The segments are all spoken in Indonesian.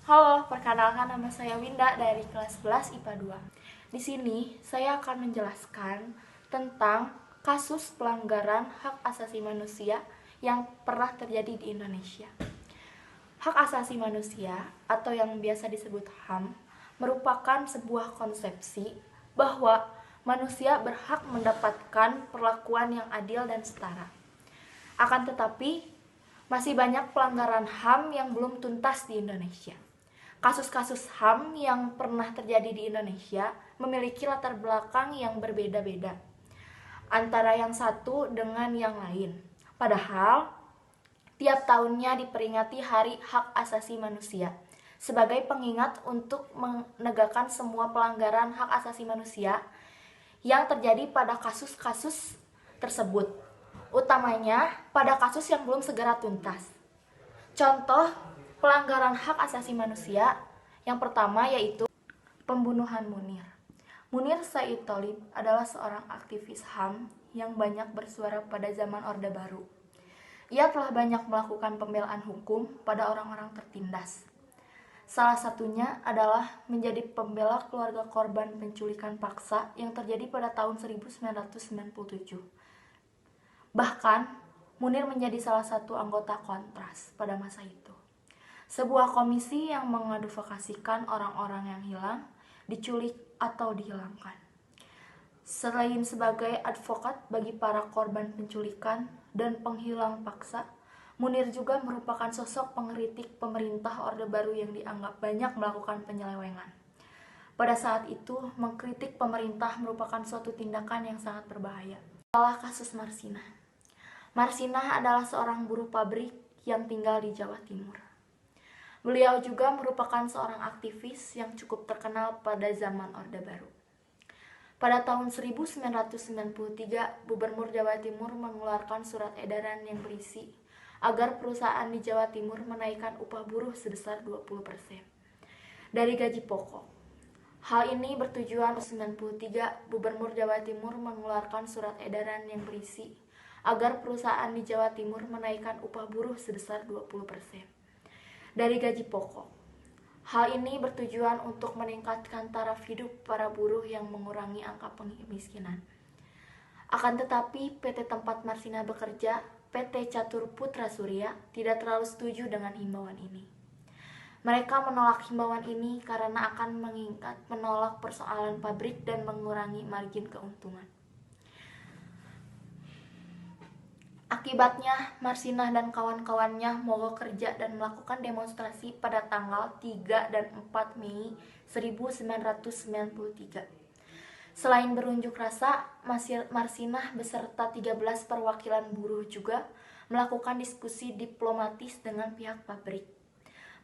Halo, perkenalkan nama saya Winda dari kelas 11 IPA 2. Di sini saya akan menjelaskan tentang kasus pelanggaran hak asasi manusia yang pernah terjadi di Indonesia. Hak asasi manusia atau yang biasa disebut HAM merupakan sebuah konsepsi bahwa manusia berhak mendapatkan perlakuan yang adil dan setara. Akan tetapi, masih banyak pelanggaran HAM yang belum tuntas di Indonesia. Kasus-kasus HAM yang pernah terjadi di Indonesia memiliki latar belakang yang berbeda-beda antara yang satu dengan yang lain. Padahal, tiap tahunnya diperingati Hari Hak Asasi Manusia sebagai pengingat untuk menegakkan semua pelanggaran hak asasi manusia yang terjadi pada kasus-kasus tersebut, utamanya pada kasus yang belum segera tuntas. Contoh pelanggaran hak asasi manusia yang pertama yaitu pembunuhan Munir. Munir Said Tholib adalah seorang aktivis HAM yang banyak bersuara pada zaman Orde Baru. Ia telah banyak melakukan pembelaan hukum pada orang-orang tertindas. Salah satunya adalah menjadi pembela keluarga korban penculikan paksa yang terjadi pada tahun 1997. Bahkan, Munir menjadi salah satu anggota Kontras pada masa itu. Sebuah komisi yang mengadvokasikan orang-orang yang hilang, diculik, atau dihilangkan. Selain sebagai advokat bagi para korban penculikan dan penghilang paksa, Munir juga merupakan sosok pengkritik pemerintah Orde Baru yang dianggap banyak melakukan penyelewengan. Pada saat itu, mengkritik pemerintah merupakan suatu tindakan yang sangat berbahaya. Adalah kasus Marsinah. Marsinah adalah seorang buruh pabrik yang tinggal di Jawa Timur. Beliau juga merupakan seorang aktivis yang cukup terkenal pada zaman Orde Baru. Pada tahun 1993, Gubernur Jawa Timur mengeluarkan surat edaran yang berisi agar perusahaan di Jawa Timur menaikkan upah buruh sebesar 20% dari gaji pokok. Hal ini bertujuan 1993, Gubernur Jawa Timur mengeluarkan surat edaran yang berisi agar perusahaan di Jawa Timur menaikkan upah buruh sebesar 20% dari gaji pokok. Hal ini bertujuan untuk meningkatkan taraf hidup para buruh yang mengurangi angka kemiskinan. Akan tetapi, PT tempat Marsinah bekerja, PT Catur Putra Surya, tidak terlalu setuju dengan himbauan ini. Mereka menolak himbauan ini karena akan menolak persoalan pabrik dan mengurangi margin keuntungan. Akibatnya, Marsinah dan kawan-kawannya mogok kerja dan melakukan demonstrasi pada tanggal 3 dan 4 Mei 1993. Selain berunjuk rasa, Marsinah beserta 13 perwakilan buruh juga melakukan diskusi diplomatis dengan pihak pabrik.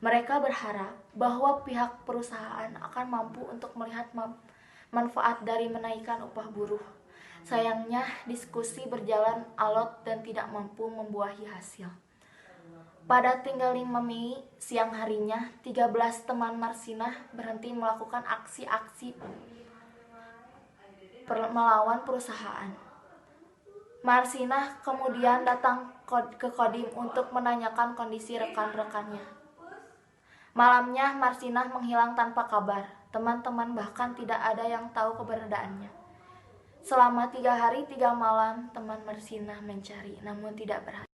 Mereka berharap bahwa pihak perusahaan akan mampu untuk melihat manfaat dari menaikkan upah buruh. Sayangnya, diskusi berjalan alot dan tidak mampu membuahi hasil. Pada tanggal 5 Mei, siang harinya, 13 teman Marsinah berhenti melakukan aksi-aksi melawan perusahaan. Marsinah kemudian datang ke Kodim untuk menanyakan kondisi rekan-rekannya. Malamnya, Marsinah menghilang tanpa kabar. Teman-teman bahkan tidak ada yang tahu keberadaannya. Selama 3 hari 3 malam, teman Marsinah mencari, namun tidak berhasil.